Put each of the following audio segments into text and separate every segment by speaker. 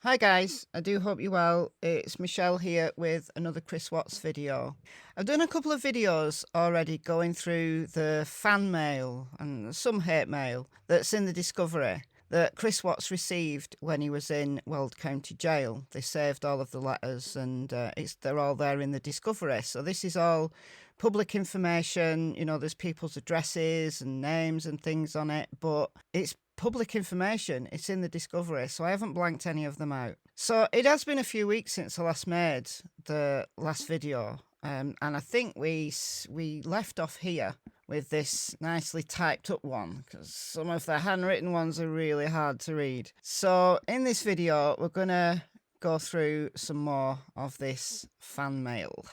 Speaker 1: Hi guys, I do hope you're well. It's Michelle here with another Chris Watts video. I've done a couple of videos already going through the fan mail and some hate mail that's in the Discovery that Chris Watts received when he was in Weld County Jail. They saved all of the letters and they're all there in the Discovery. So this is all public information. You know, there's people's addresses and names and things on it, but it's public information. It's in the Discovery, so I haven't blanked any of them out. So it has been a few weeks since I last made the last video, and I think we left off here with this nicely typed up one, because some of the handwritten ones are really hard to read. So in this video, we're gonna go through some more of this fan mail.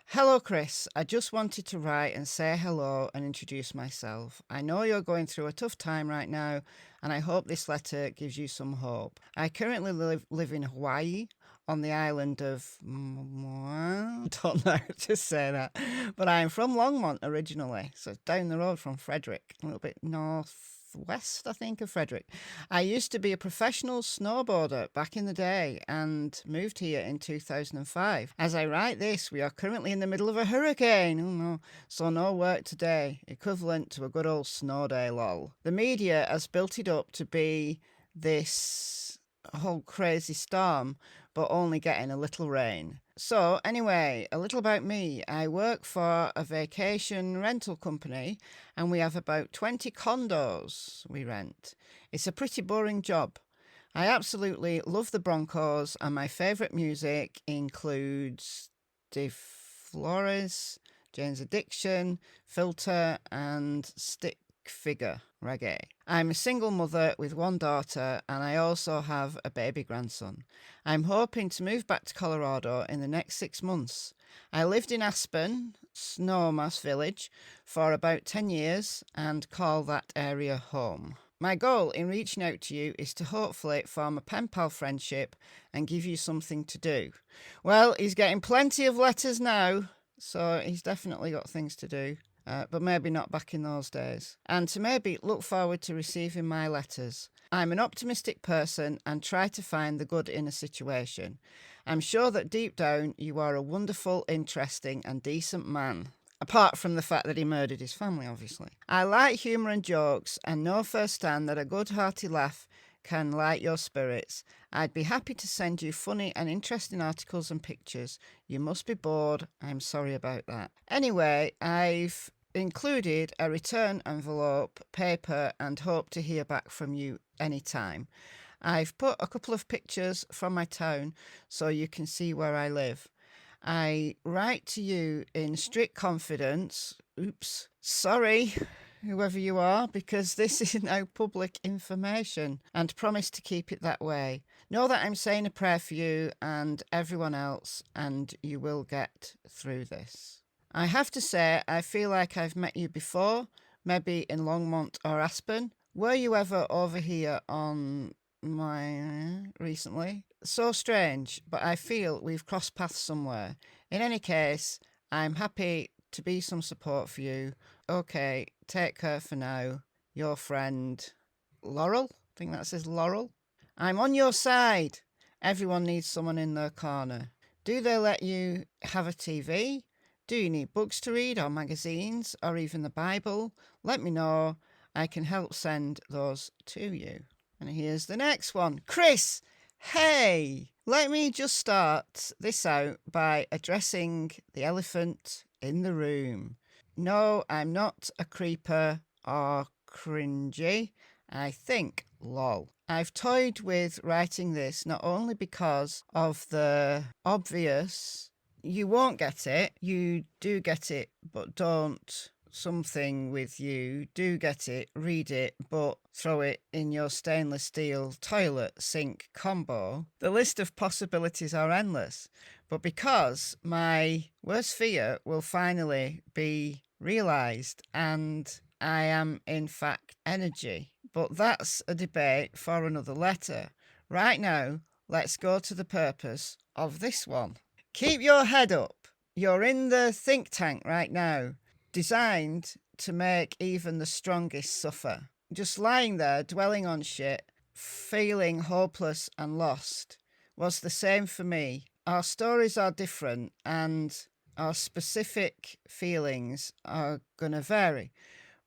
Speaker 1: Hello, Chris. I just wanted to write and say hello and introduce myself. I know you're going through a tough time right now, and I hope this letter gives you some hope. I currently live in Hawaii on the island of... I don't know how to say that, but I'm from Longmont originally, so it's down the road from Frederick, a little bit northwest, I think, of Frederick. I used to be a professional snowboarder back in the day and moved here in 2005. As I write this, we are currently in the middle of a hurricane. Oh no, so no work today, equivalent to a good old snow day, lol. The media has built it up to be this whole crazy storm, but only getting a little rain. So anyway, a little about me. I work for a vacation rental company and we have about 20 condos we rent. It's a pretty boring job. I absolutely love the Broncos and my favourite music includes De Flores, Jane's Addiction, Filter and Stick Figure reggae. I'm a single mother with one daughter and I also have a baby grandson. I'm hoping to move back to Colorado in the next 6 months. I lived in Aspen, Snowmass Village, for about 10 years and call that area home. My goal in reaching out to you is to hopefully form a pen pal friendship and give you something to do. Well, he's getting plenty of letters now, so he's definitely got things to do. But maybe not back in those days. And to maybe look forward to receiving my letters. I'm an optimistic person and try to find the good in a situation. I'm sure that deep down you are a wonderful, interesting and decent man. Apart from the fact that he murdered his family, obviously. I like humour and jokes and know firsthand that a good hearty laugh can light your spirits. I'd be happy to send you funny and interesting articles and pictures. You must be bored. I'm sorry about that. Anyway, I've included a return envelope, paper, and hope to hear back from you anytime. I've put a couple of pictures from my town so you can see where I live. I write to you in strict confidence. Oops. Sorry, whoever you are, because this is now public information and promise to keep it that way. Know that I'm saying a prayer for you and everyone else, and you will get through this. I have to say, I feel like I've met you before, maybe in Longmont or Aspen. Were you ever over here on my recently? So strange, but I feel we've crossed paths somewhere. In any case, I'm happy to be some support for you. Okay, take care for now. Your friend, Laurel? I think that says Laurel. I'm on your side. Everyone needs someone in their corner. Do they let you have a TV? Do you need books to read or magazines or even the Bible? Let me know. I can help send those to you. And here's the next one. Chris, hey! Let me just start this out by addressing the elephant in the room. No, I'm not a creeper or cringy. I think, lol. I've toyed with writing this not only because of the obvious, you won't get it, you do get it, but don't something with you, do get it, read it, but throw it in your stainless steel toilet sink combo. The list of possibilities are endless, but because my worst fear will finally be realised and I am in fact energy. But that's a debate for another letter. Right now, let's go to the purpose of this one. Keep your head up. You're in the think tank right now, designed to make even the strongest suffer. Just lying there, dwelling on shit, feeling hopeless and lost. was the same for me. Our stories are different and our specific feelings are going to vary.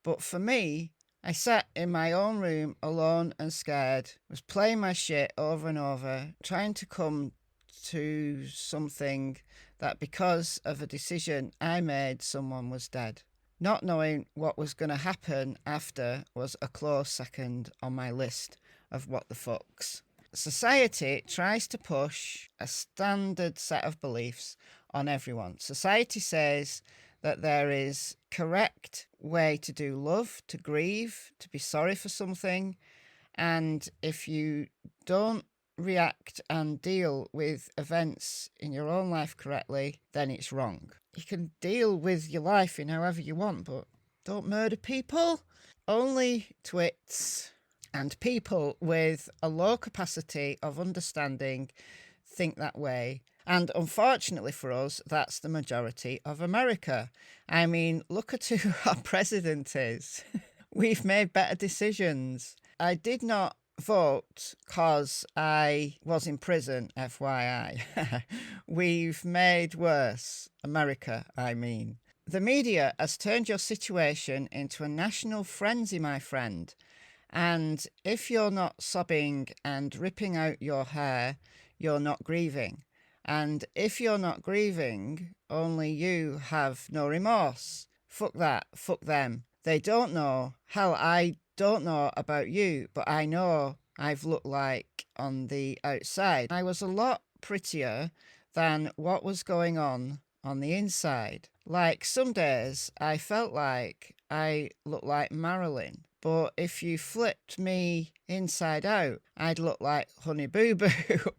Speaker 1: But for me, I sat in my own room alone and scared, was playing my shit over and over, trying to come to something that because of a decision I made, someone was dead. Not knowing what was going to happen after was a close second on my list of what the fucks. Society tries to push a standard set of beliefs on everyone. Society says that there is correct way to do love, to grieve, to be sorry for something, and if you don't react and deal with events in your own life correctly, then it's wrong. You can deal with your life in however you want, but don't murder people. Only twits and people with a low capacity of understanding think that way. And unfortunately for us, that's the majority of America. I mean, look at who our president is. We've made better decisions. I did not vote because I was in prison, FYI. We've made worse. America, I mean. The media has turned your situation into a national frenzy, my friend. And if you're not sobbing and ripping out your hair, you're not grieving. And if you're not grieving, only you have no remorse. Fuck that. Fuck them. They don't know. Hell, I don't know about you, but I know I've looked like on the outside. I was a lot prettier than what was going on the inside. Like some days I felt like I looked like Marilyn. But if you flipped me inside out, I'd look like Honey Boo Boo,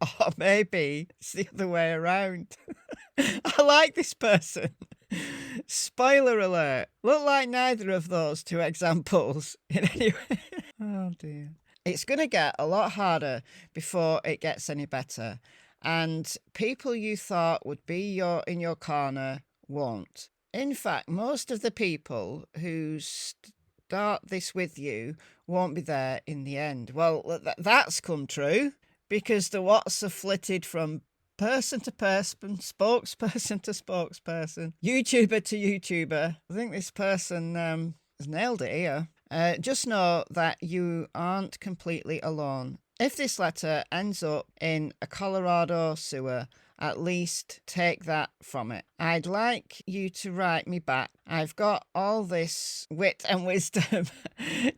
Speaker 1: or maybe it's the other way around. I like this person. Spoiler alert. Look like neither of those two examples in any way. Oh dear. It's going to get a lot harder before it gets any better. And people you thought would be in your corner won't. In fact, most of the people who start this with you won't be there in the end. Well, that's come true because the Watts have flitted from person to person, spokesperson to spokesperson, YouTuber to YouTuber. I think this person has nailed it here. Just know that you aren't completely alone. If this letter ends up in a Colorado sewer, at least take that from it. I'd like you to write me back. I've got all this wit and wisdom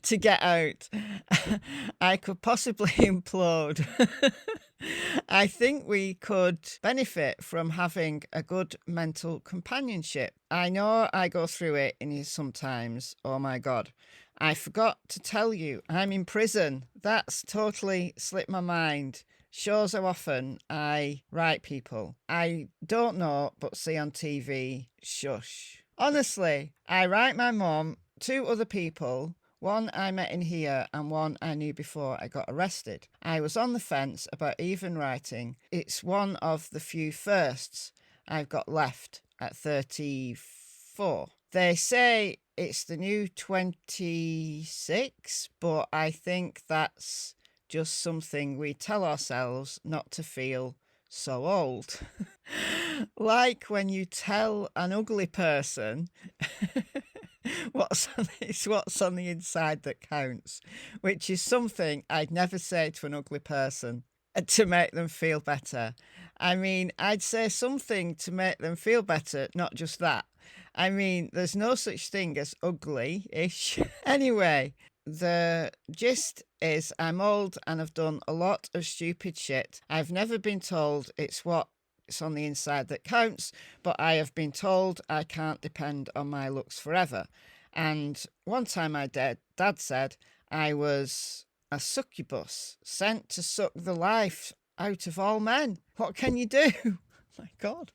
Speaker 1: to get out. I could possibly implode. I think we could benefit from having a good mental companionship. I know I go through it in sometimes. Oh my God. I forgot to tell you, I'm in prison. That's totally slipped my mind. Shows how often I write people. I don't know, but see on TV. Shush. Honestly, I write my mum, 2 other people, one I met in here and one I knew before I got arrested. I was on the fence about even writing. It's one of the few firsts I've got left at 34. They say it's the new 26, but I think that's just something we tell ourselves not to feel so old. Like when you tell an ugly person it's what's on the inside that counts, which is something I'd never say to an ugly person to make them feel better. I mean, I'd say something to make them feel better, not just that. I mean, there's no such thing as ugly-ish. Anyway, the gist is I'm old and I've done a lot of stupid shit. I've never been told it's what's on the inside that counts, but I have been told I can't depend on my looks forever. And one time my dad said I was a succubus sent to suck the life out of all men. What can you do? My God.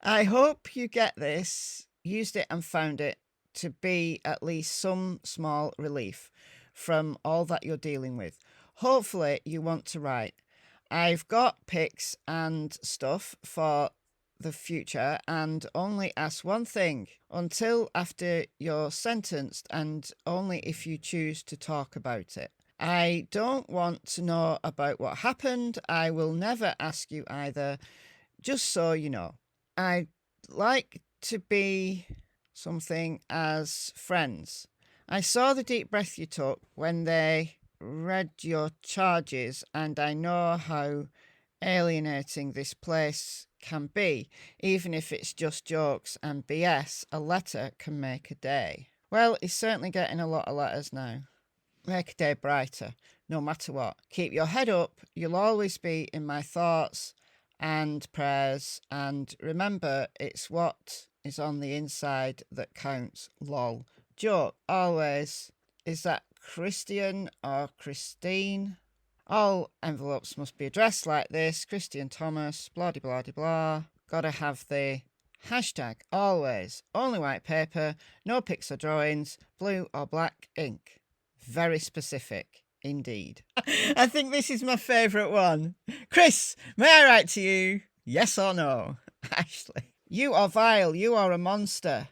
Speaker 1: I hope you get this, used it and found it to be at least some small relief from all that you're dealing with. Hopefully you want to write. I've got pics and stuff for the future and only ask one thing until after you're sentenced and only if you choose to talk about it. I don't want to know about what happened. I will never ask you either, just so you know. I'd like to be something as friends. I saw the deep breath you took when they read your charges, and I know how alienating this place can be. Even if it's just jokes and BS, a letter can make a day. Well, he's certainly getting a lot of letters now. Make a day brighter, no matter what. Keep your head up. You'll always be in my thoughts and prayers. And remember, it's what is on the inside that counts. Lol. Joke, always. Is that Christian or Christine? All envelopes must be addressed like this. Christian Thomas, blah de blah de blah. Gotta have the hashtag always. Only white paper, no pics or drawings, blue or black ink. Very specific indeed. I think this is my favourite one. Chris, may I write to you? Yes or no? Ashley. You are vile. You are a monster.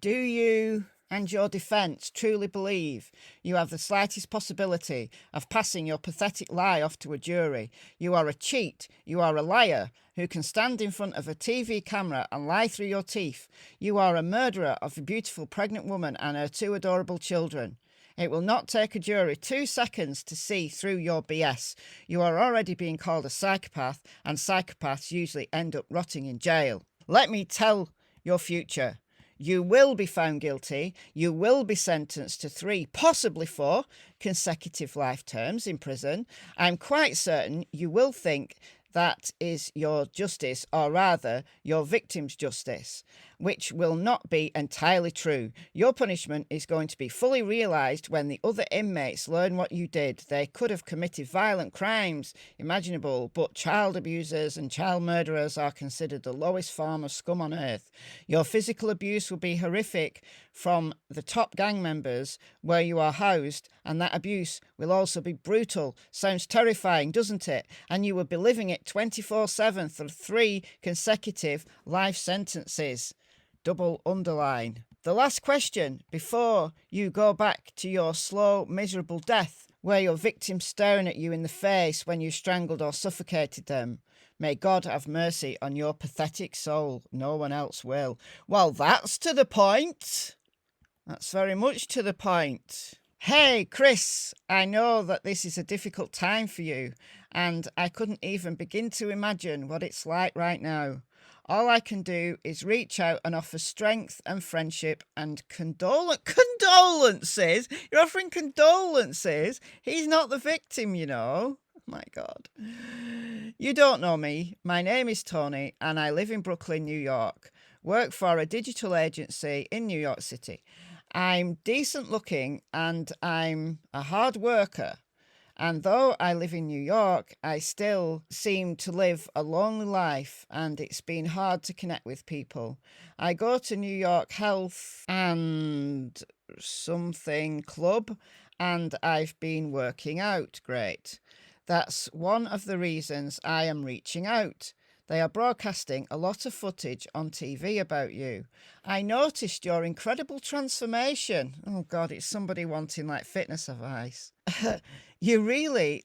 Speaker 1: Do you and your defence truly believe you have the slightest possibility of passing your pathetic lie off to a jury? You are a cheat. You are a liar who can stand in front of a TV camera and lie through your teeth. You are a murderer of a beautiful pregnant woman and her two adorable children. It will not take a jury 2 seconds to see through your BS. You are already being called a psychopath, and psychopaths usually end up rotting in jail. Let me tell your future. You will be found guilty. You will be sentenced to 3, possibly 4 consecutive life terms in prison. I'm quite certain you will think that is your justice, or rather your victim's justice, which will not be entirely true. Your punishment is going to be fully realised when the other inmates learn what you did. They could have committed violent crimes imaginable, but child abusers and child murderers are considered the lowest form of scum on earth. Your physical abuse will be horrific from the top gang members where you are housed, and that abuse will also be brutal. Sounds terrifying, doesn't it? And you will be living it 24/7 for 3 consecutive life sentences. Double underline. The last question before you go back to your slow, miserable death, where your victim's staring at you in the face when you strangled or suffocated them. May God have mercy on your pathetic soul. No one else will. Well, that's to the point. That's very much to the point. Hey, Chris, I know that this is a difficult time for you, and I couldn't even begin to imagine what it's like right now. All I can do is reach out and offer strength and friendship and condolences. You're offering condolences. He's not the victim, you know. My God. You don't know me. My name is Tony, and I live in Brooklyn, New York. Work for a digital agency in New York City. I'm decent looking and I'm a hard worker. And though I live in New York, I still seem to live a lonely life, and it's been hard to connect with people. I go to New York Health and something club, and I've been working out. Great. That's one of the reasons I am reaching out. They are broadcasting a lot of footage on TV about you. I noticed your incredible transformation. Oh God, it's somebody wanting like fitness advice. You really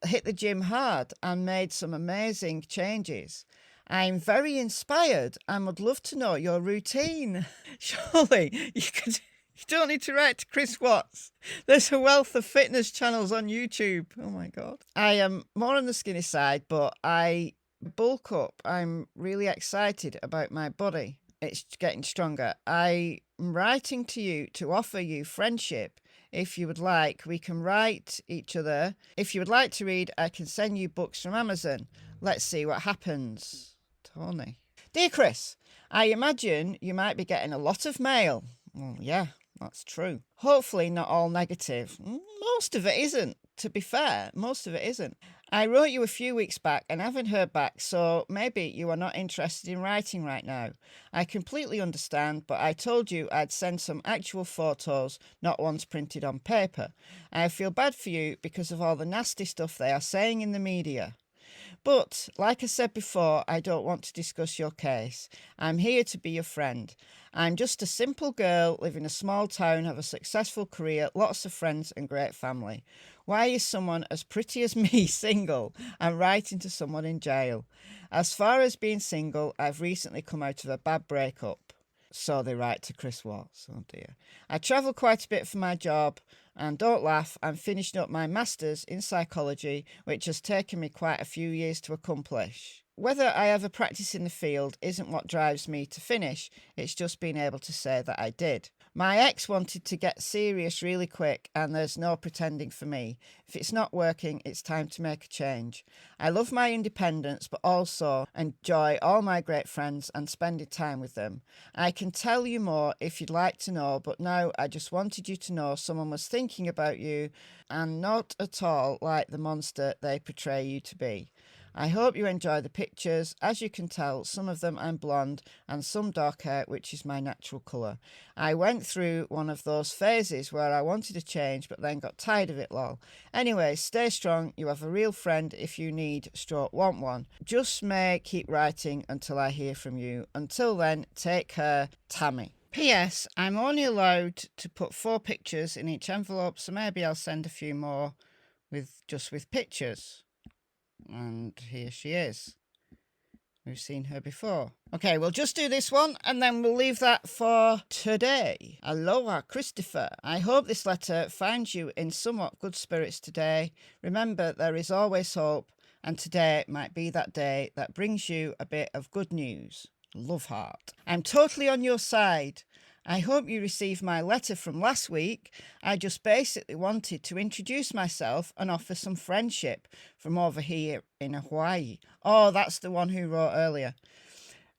Speaker 1: hit the gym hard and made some amazing changes. I'm very inspired and would love to know your routine. Surely you could... You don't need to write to Chris Watts. There's a wealth of fitness channels on YouTube. Oh my God. I am more on the skinny side, but I bulk up. I'm really excited about my body. It's getting stronger. I'm writing to you to offer you friendship. If you would like, we can write each other. If you would like to read, I can send you books from Amazon. Let's see what happens. Tony. Dear Chris, I imagine you might be getting a lot of mail. Well, yeah, that's true. Hopefully not all negative. Most of it isn't, to be fair. Most of it isn't. I wrote you a few weeks back and haven't heard back, so maybe you are not interested in writing right now. I completely understand, but I told you I'd send some actual photos, not ones printed on paper. I feel bad for you because of all the nasty stuff they are saying in the media. But, like I said before, I don't want to discuss your case. I'm here to be your friend. I'm just a simple girl, live in a small town, have a successful career, lots of friends and great family. Why is someone as pretty as me single and writing to someone in jail? As far as being single, I've recently come out of a bad breakup. So they write to Chris Watts. Oh dear. I travel quite a bit for my job, and don't laugh, I'm finishing up my master's in psychology, which has taken me quite a few years to accomplish. Whether I ever practice in the field isn't what drives me to finish, it's just being able to say that I did. My ex wanted to get serious really quick, and there's no pretending for me. If it's not working, it's time to make a change. I love my independence, but also enjoy all my great friends and spending time with them. I can tell you more if you'd like to know, but now I just wanted you to know someone was thinking about you and not at all like the monster they portray you to be. I hope you enjoy the pictures. As you can tell, some of them I'm blonde and some dark hair, which is my natural colour. I went through one of those phases where I wanted to change but then got tired of it, lol. Anyway, stay strong. You have a real friend if you need want one. Just may keep writing until I hear from you. Until then, take care, Tammy. P.S. I'm only allowed to put 4 pictures in each envelope, so maybe I'll send a few more with pictures. And here she is. We've seen her before. Okay, we'll just do this one and then we'll leave that for today. Aloha, Christopher. I hope this letter finds you in somewhat good spirits today. Remember, there is always hope, and today might be that day that brings you a bit of good news. Love heart. I'm totally on your side. I hope you received my letter from last week. I just basically wanted to introduce myself and offer some friendship from over here in Hawaii. Oh, that's the one who wrote earlier.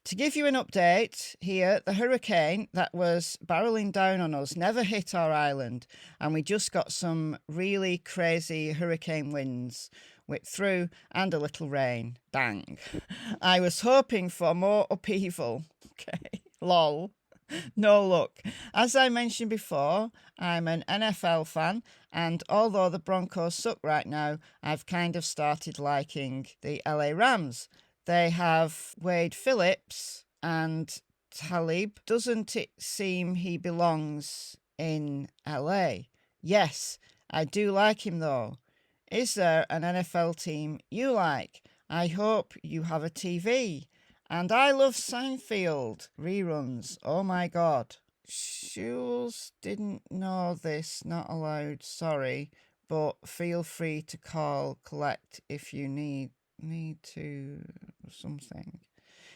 Speaker 1: To give you an update here, the hurricane that was barreling down on us never hit our island, and we just got some really crazy hurricane winds through and a little rain. Dang. I was hoping for more upheaval. Okay, lol. No luck. As I mentioned before, I'm an NFL fan, and although the Broncos suck right now, I've kind of started liking the LA Rams. They have Wade Phillips and Talib. Doesn't it seem he belongs in LA? Yes, I do like him though. Is there an NFL team you like? I hope you have a TV. And I love Seinfeld reruns. Oh my God. Jules didn't know this. Not allowed. Sorry. But feel free to call, collect if you need to something.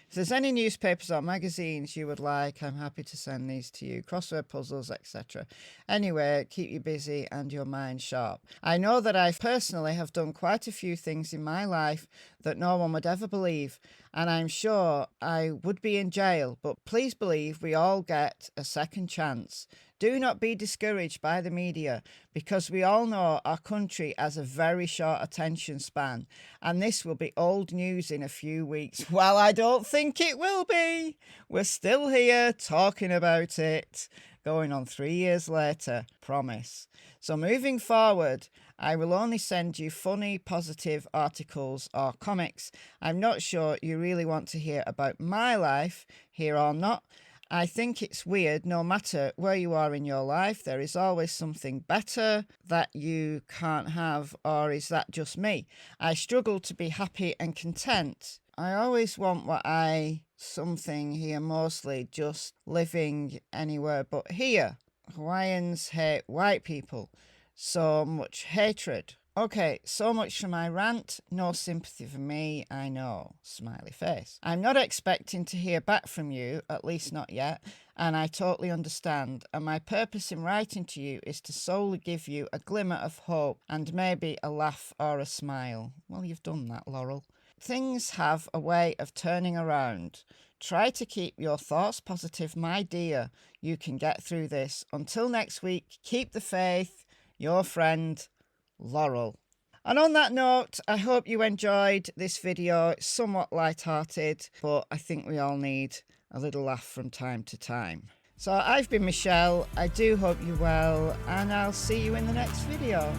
Speaker 1: If there's any newspapers or magazines you would like, I'm happy to send these to you. Crossword puzzles, etc. Anyway, keep you busy and your mind sharp. I know that I personally have done quite a few things in my life that no one would ever believe, and I'm sure I would be in jail, but please believe we all get a second chance. Do not be discouraged by the media, because we all know our country has a very short attention span, and this will be old news in a few weeks. Well, I don't think it will be. We're still here talking about it, going on 3 years later, promise. So moving forward, I will only send you funny, positive articles or comics. I'm not sure you really want to hear about my life here or not. I think it's weird, no matter where you are in your life, there is always something better that you can't have, or is that just me? I struggle to be happy and content. I always want something here, mostly just living anywhere but here. Hawaiians hate white people. So much hatred. Okay, so much for my rant. No sympathy for me, I know. Smiley face. I'm not expecting to hear back from you, at least not yet, and I totally understand. And my purpose in writing to you is to solely give you a glimmer of hope and maybe a laugh or a smile. Well, you've done that, Laurel. Things have a way of turning around. Try to keep your thoughts positive, my dear. You can get through this. Until next week, keep the faith. Your friend, Laurel. And on that note, I hope you enjoyed this video. It's somewhat light-hearted, but I think we all need a little laugh from time to time. So I've been Michelle. I do hope you're well, and I'll see you in the next video.